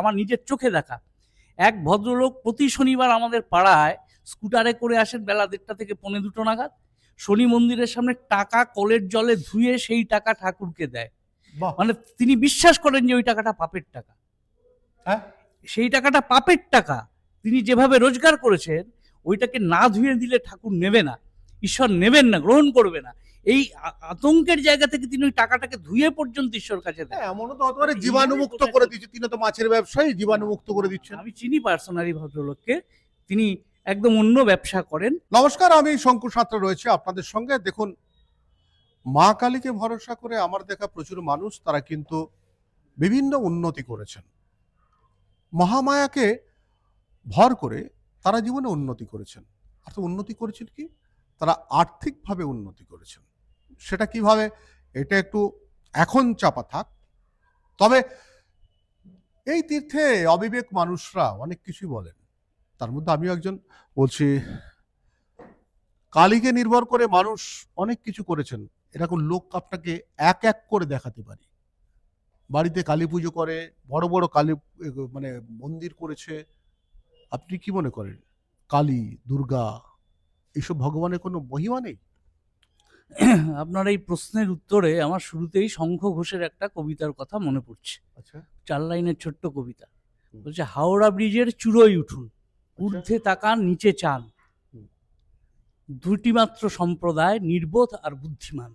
আমার নিজের চোখে দেখা এক ভদ্রলোক প্রতি শনিবার আমাদের পাড়ায় স্কুটারে করে আসেন বেলা 1:30 থেকে 1:45 নাগাদ, শনি মন্দিরের সামনে টাকা কলের জলে ধুয়ে সেই টাকা ঠাকুরকে দেয়। মানে তিনি বিশ্বাস করেন যে ওই টাকাটা পাপের টাকা। হ্যাঁ, সেই টাকাটা পাপের টাকা। তিনি যেভাবে রোজগার করেছেন ওইটাকে না ধুয়ে দিলে ঠাকুর নেবে না, ঈশ্বর নেবেন না, গ্রহণ করবে না। এই আতঙ্কের জায়গা থেকে তিনি ওই টাকাটাকে ধুয়ে পর্যন্ত ঈশ্বর কাছে দেন। এমনও তো হতে পারে জীবাণুমুক্ত করে দিচ্ছে, তিনি তো মাছের ব্যবসায়ী, জীবাণুমুক্ত করে দিচ্ছেন। আমি চিনি পার্সোনালি ভদ্রলোককে, তিনি একদম অন্য ব্যবসা করেন। নমস্কার, আমি শঙ্কু সাঁতরা রয়েছে আপনাদের সঙ্গে। দেখুন, মা কালীকে ভরসা করে আমার দেখা প্রচুর মানুষ তারা কিন্তু বিভিন্ন উন্নতি করেছেন। মহামায়াকে ভর করে তারা জীবনে উন্নতি করেছেন। আর তো উন্নতি করেছেন কি, তারা আর্থিকভাবে উন্নতি করেছেন। সেটা কিভাবে, এটা একটু এখন চাপা থাক। তবে এই তীর্থে অবিবেক মানুষরা অনেক কিছুই বলেন, তার মধ্যে আমিও একজন। বলছি, কালীকে নির্ভর করে মানুষ অনেক কিছু করেছেন, এরকম লোক আপনাকে এক এক করে দেখাতে পারি। বাড়িতে কালী পুজো করে, বড় বড় কালী মানে মন্দির করেছে। আপনি কি মনে করেন, কালী, দুর্গা এইসব ভগবানের কোনো মহিমা নেই? আপনার এই প্রশ্নের উত্তরে আমার শুরুতেই শঙ্খ ঘোষের একটা কবিতার কথা মনে পড়ছে। আচ্ছা, 4 লাইনের ছোট্ট কবিতা। বলছে, হাওড়া ব্রিজের চূড়োয় উঠুন, ঊর্ধ্বে তাকান নিচে চান, দুটি মাত্র সম্প্রদায়, নির্বোধ আর বুদ্ধিমান।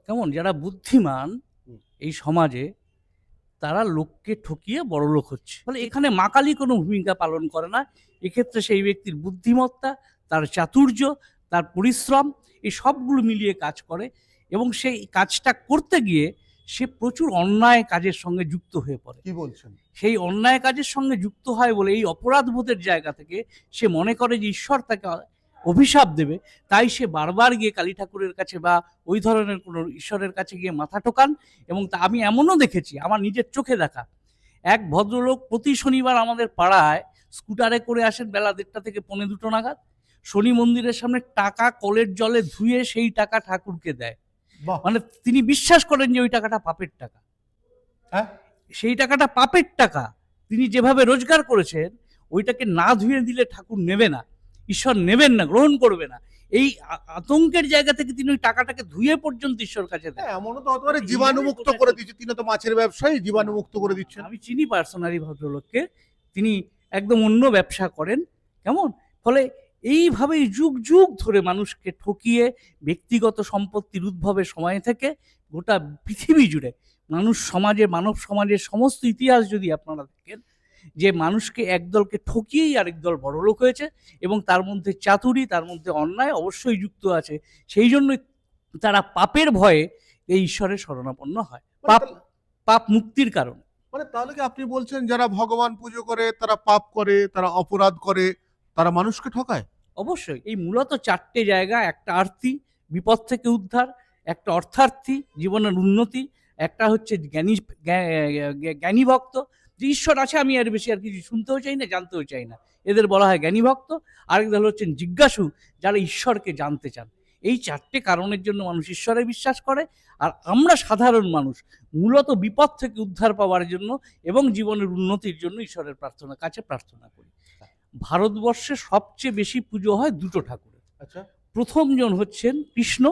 কেমন, যারা বুদ্ধিমান এই সমাজে তারা লোককে ঠকিয়ে বড়লোক হচ্ছে। ফলে এখানে মা কালী কোনো ভূমিকা পালন করে না। এক্ষেত্রে সেই ব্যক্তির বুদ্ধিমত্তা, তার চাতুর্য, তার পরিশ্রম, এই সবগুলো মিলিয়ে কাজ করে। এবং সেই কাজটা করতে গিয়ে সে প্রচুর অন্যায় কাজের সঙ্গে যুক্ত হয়ে পড়ে। কি বলছেন? সেই অন্যায় কাজের সঙ্গে যুক্ত হয় বলে এই অপরাধবোধের জায়গা থেকে সে মনে করে যে ঈশ্বর তাকে অভিশাপ দেবে, তাই সে বারবার গিয়ে কালী ঠাকুরের কাছে বা ওই ধরনের কোনো ঈশ্বরের কাছে গিয়ে মাথা ঠোকান। এবং তা আমি এমনও দেখেছি, আমার নিজের চোখে দেখা এক ভদ্রলোক প্রতি শনিবার আমাদের পাড়ায় স্কুটারে করে আসেন বেলা 1:30 থেকে 1:45 নাগাদ, শনি মন্দিরের সামনে টাকা কলের জলে ধুয়ে সেই টাকা ঠাকুরকে দেয়। মানে তিনি বিশ্বাস করেন যে ওই টাকাটা পাপের টাকা। হ্যাঁ, সেই টাকাটা পাপের টাকা। তিনি যেভাবে রোজগার করেছেন ওইটাকে না ধুয়ে দিলে ঠাকুর নেবে না, ঈশ্বর নেবেন না, গ্রহণ করবে না। এই আতঙ্কের জায়গা থেকে তিনি ওই টাকাটাকে ধুয়ে পর্যন্ত ঈশ্বর কাছে দেন। এমনও তো হতে পারে জীবাণুমুক্ত করে দিচ্ছে, তিনি তো মাছের ব্যবসায়ী, জীবাণুমুক্ত করে দিচ্ছেন। আমি চিনি পার্সোনালি ভদ্রলোককে, তিনি একদম অন্য ব্যবসা করেন। কেমন, ফলে এইভাবেই যুগ যুগ ধরে মানুষকে ঠকিয়ে ব্যক্তিগত সম্পত্তির উদ্ভবের সময় থেকে গোটা পৃথিবী জুড়ে মানুষ সমাজে, মানব সমাজের সমস্ত ইতিহাস যদি আপনারা দেখেন, যে মানুষকে একদলকে ঠকিয়েই আরেক দল বড়লোক হয়েছে। এবং তার মধ্যে চাতুরি, তার মধ্যে অন্যায় অবশ্যই যুক্ত আছে। সেই জন্যই তারা পাপের ভয়ে এই ঈশ্বরের শরণাপন্ন হয়, পাপ মুক্তির কারণ। মানে তাহলে কি আপনি বলছেন, যারা ভগবান পুজো করে তারা পাপ করে, তারা অপরাধ করে, তারা মানুষকে ঠকায়? অবশ্যই এই মূলত 4টে জায়গা: একটা আরতি, বিপদ থেকে উদ্ধার; একটা অর্থার্থী, জীবনের উন্নতি; একটা হচ্ছে জ্ঞানী ভক্ত, যে ঈশ্বর আছে, আমি আর বেশি আর কিছু শুনতেও চাই না, জানতেও চাই না, এদের বলা হয় জ্ঞানী ভক্ত। আরেক দল হচ্ছেন জিজ্ঞাসু, যারা ঈশ্বরকে জানতে চান। এই 4টে কারণের জন্য মানুষ ঈশ্বরে বিশ্বাস করে। আর আমরা সাধারণ মানুষ মূলত বিপদ থেকে উদ্ধার পাওয়ার জন্য এবং জীবনের উন্নতির জন্য ঈশ্বরের কাছে প্রার্থনা করি। ভারতবর্ষে সবচেয়ে বেশি পুজো হয় দুটো ঠাকুরের। আচ্ছা, প্রথম জন হচ্ছেন কৃষ্ণ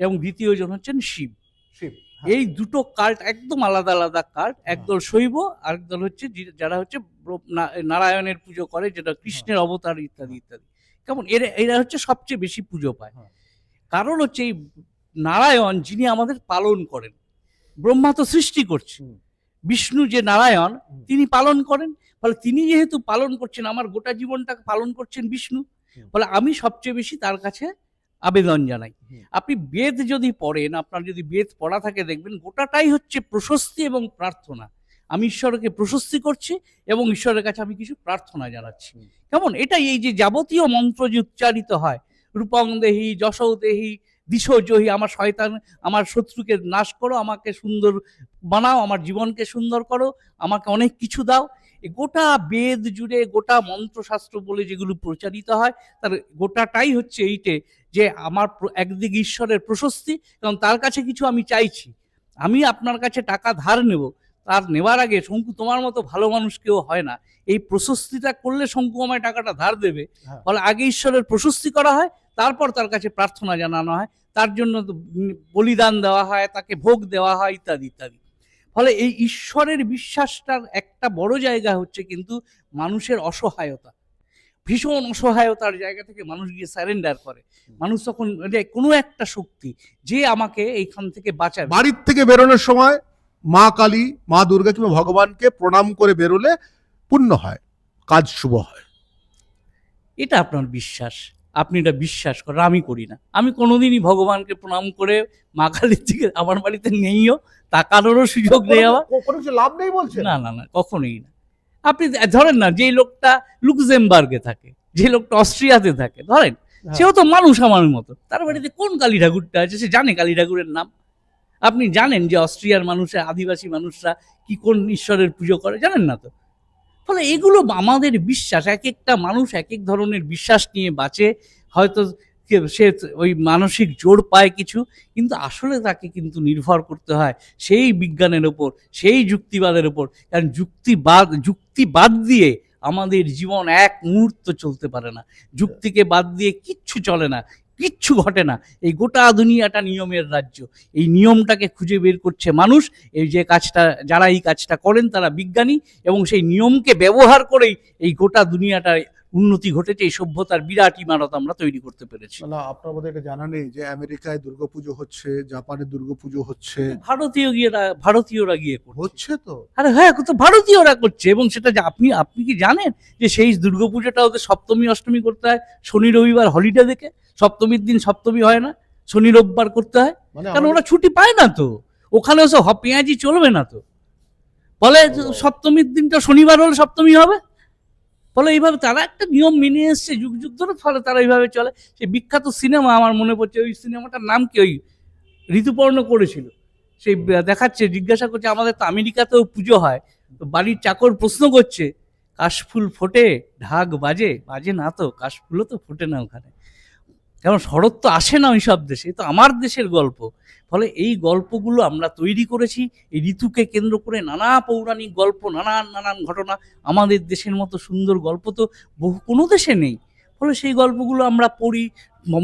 এবং দ্বিতীয় জন হচ্ছেন শিব। শিব, এই দুটো কাল্ট একদম আলাদা আলাদা কাল্ট। একদল শৈব, আরেক দল হচ্ছে যারা হচ্ছে নারায়ণের পুজো করে, যেটা কৃষ্ণের অবতার ইত্যাদি ইত্যাদি। কেমন, এরা হচ্ছে সবচেয়ে বেশি পুজো পায়। কারণ হচ্ছে এই নারায়ণ যিনি আমাদের পালন করেন, ব্রহ্মা তো সৃষ্টি করছে, বিষ্ণু যে নারায়ণ তিনি পালন করেন। ফলে তিনি যেহেতু পালন করছেন, আমার গোটা জীবনটাকে পালন করছেন বিষ্ণু। ফলে আমি সবচেয়ে বেশি তার কাছে আবেদন জানাই। আপনি বেদ যদি পড়েন, আপনার যদি বেদ পড়া থাকে, দেখবেন গোটাটাই হচ্ছে প্রশস্তি এবং প্রার্থনা। আমি ঈশ্বরকে প্রশস্তি করছি এবং ঈশ্বরের কাছে আমি কিছু প্রার্থনা জানাচ্ছি। কেমন, এটাই এই যে যাবতীয় মন্ত্র যে উচ্চারিত হয়, রূপং দেহি, যশৌ দেহি, দিশো জহি, আমার শয়তান, আমার শত্রুকে নাশ করো, আমাকে সুন্দর বানাও, আমার জীবনকে সুন্দর করো, আমাকে অনেক কিছু দাও। গোটা বেদ জুড়ে, গোটা মন্ত্রশাস্ত্র বলে যেগুলো প্রচারিত হয়, তার গোটাটাই হচ্ছে এইটে, যে আমার একদিকে ঈশ্বরের প্রশস্তি, কারণ তার কাছে কিছু আমি চাইছি। আমি আপনার কাছে টাকা ধার নেব, তার নেওয়ার আগে শঙ্কু তোমার মতো ভালো মানুষ কেউ হয় না, এই প্রশস্তিটা করলে শঙ্কু আমায় টাকাটা ধার দেবে, হ্যাঁ। ফলে আগে ঈশ্বরের প্রশস্তি করা হয়, তারপর তার কাছে প্রার্থনা জানানো হয়, তার জন্য বলিদান দেওয়া হয়, তাকে ভোগ দেওয়া হয়, ইত্যাদি ইত্যাদি। ফলে এই ঈশ্বরের বিশ্বাসটার একটা বড় জায়গা হচ্ছে কিন্তু মানুষের অসহায়তা। ভীষণ অসহায়তার জায়গা থেকে মানুষ গিয়ে স্যারেন্ডার করে। মানুষ তখন কোনো একটা শক্তি যে আমাকে এইখান থেকে বাঁচাবে। বাড়ির থেকে বেরোনোর সময় মা কালী, মা দুর্গা কিংবা ভগবানকে প্রণাম করে বেরোলে পুণ্য হয়, কাজ শুভ হয়। এটা আপনার বিশ্বাস, আপনি এটা বিশ্বাস করেন, আমি করি না। আমি কোনোদিনই ভগবানকে প্রণাম করে মা কালীর দিকে আমার বাড়িতে নেইও, তাকানোরও সুযোগ নেই আমার। কোনো কিছু লাভ নেই বলছে না না না, কখনোই না। আপনি ধরেন না, যে লোকটা লুক্সেমবার্গে থাকে, যে লোকটা অস্ট্রিয়াতে থাকে, ধরেন সেও তো মানুষ আমার মতো। তার বাড়িতে কোন কালী ঠাকুরটা আছে, সে জানে কালী ঠাকুরের নাম? আপনি জানেন যে অস্ট্রিয়ার মানুষরা, আদিবাসী মানুষরা কি কোন ঈশ্বরের পুজো করে, জানেন না তো? ফলে এগুলো আমাদের বিশ্বাস, এক একটা মানুষ এক এক ধরনের বিশ্বাস নিয়ে বাঁচে। হয়তো সে ওই মানসিক জোর পায় কিছু, কিন্তু আসলে তাকে কিন্তু নির্ভর করতে হয় সেই বিজ্ঞানের ওপর, সেই যুক্তিবাদের ওপর। কারণ যুক্তি বাদ দিয়ে আমাদের জীবন এক মুহূর্ত চলতে পারে না। যুক্তিকে বাদ দিয়ে কিচ্ছু চলে না, কিচ্ছু ঘটে না। এই গোটা দুনিয়াটা নিয়মের রাজ্য। এই নিয়মটাকে খুঁজে বের করছে মানুষ। এই যে কাজটা, যারা এই কাজটা করেন তারা বিজ্ঞানী, এবং সেই নিয়মকে ব্যবহার করেই এই গোটা দুনিয়াটার উন্নতি ঘটেছে। এই সভ্যতার বিরাট ইমারত আমরা তৈরি করতে পেরেছি। না, আপনার বোধহয় এটা জানা নেই যে আমেরিকায় দুর্গাপুজো হচ্ছে, জাপানে দুর্গাপুজো হচ্ছে। ভারতীয়রা গিয়ে করছে। হচ্ছে তো। আরে হ্যাঁ, তো ভারতীয়রা করছে। এবং সেটা যে আপনি কি জানেন যে সেই দুর্গাপুজোটা ওদের সপ্তমী অষ্টমী করতে হয় শনি রবিবার হলিডে দেখে? সপ্তমীর দিন সপ্তমী হয় না, শনি রোববার করতে হয়, মানে কারণ ওরা ছুটি পায় না তো। ওখানে ওসব পেঁয়াজি চলবে না তো। বলে সপ্তমীর দিনটা শনিবার হলে সপ্তমী হবে। ফলে এইভাবে তারা একটা নিয়ম মেনে এসছে যুগ যুগ ধরে, ফলে তারা এইভাবে চলে। সেই বিখ্যাত সিনেমা আমার মনে পড়ছে, ওই সিনেমাটার নাম কি, ওই ঋতুপর্ণ করেছিল। সেই দেখাচ্ছে, জিজ্ঞাসা করছে আমাদের তো আমেরিকাতেও পুজো হয়, তো বাড়ির চাকর প্রশ্ন করছে কাশফুল ফোটে, ঢাক বাজে? বাজে না তো, কাশফুলও তো ফোটে না ওখানে, কারণ শরৎ তো আসে না ওই সব দেশে। তো আমার দেশের গল্প। ফলে এই গল্পগুলো আমরা তৈরি করেছি, এই ঋতুকে কেন্দ্র করে নানা পৌরাণিক গল্প, নানান নানান ঘটনা। আমাদের দেশের মতো সুন্দর গল্প তো কোনো দেশে নেই। ফলে সেই গল্পগুলো আমরা পড়ি,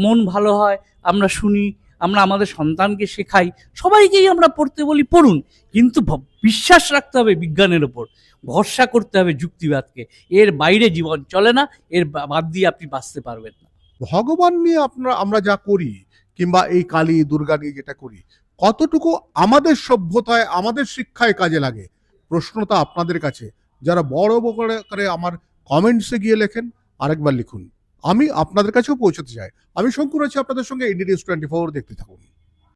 মন ভালো হয়, আমরা শুনি, আমরা আমাদের সন্তানকে শেখাই, সবাইকেই আমরা পড়তে বলি পড়ুন, কিন্তু বিশ্বাস রাখতে হবে বিজ্ঞানের ওপর, ভরসা করতে হবে যুক্তিবাদকে। এর বাইরে জীবন চলে না, এর বাদ দিয়ে আপনি বাঁচতে পারবেন না। ভগবান নিয়ে আমরা যা করি, কিংবা এই কালী দুর্গা নিয়ে যেটা করি, কতটুকু আমাদের সভ্যতায়, আমাদের শিক্ষায় কাজে লাগে? প্রশ্নটা আপনাদের কাছে, যারা বড় করে আমার কমেন্টসে গিয়ে লেখেন, আরেকবার লিখুন, আমি আপনাদের কাছেও পৌঁছতে চাই। আমি শঙ্কুর আছি আপনাদের সঙ্গে, ইন্ডিয়া নিউজ 24 দেখতে থাকুন।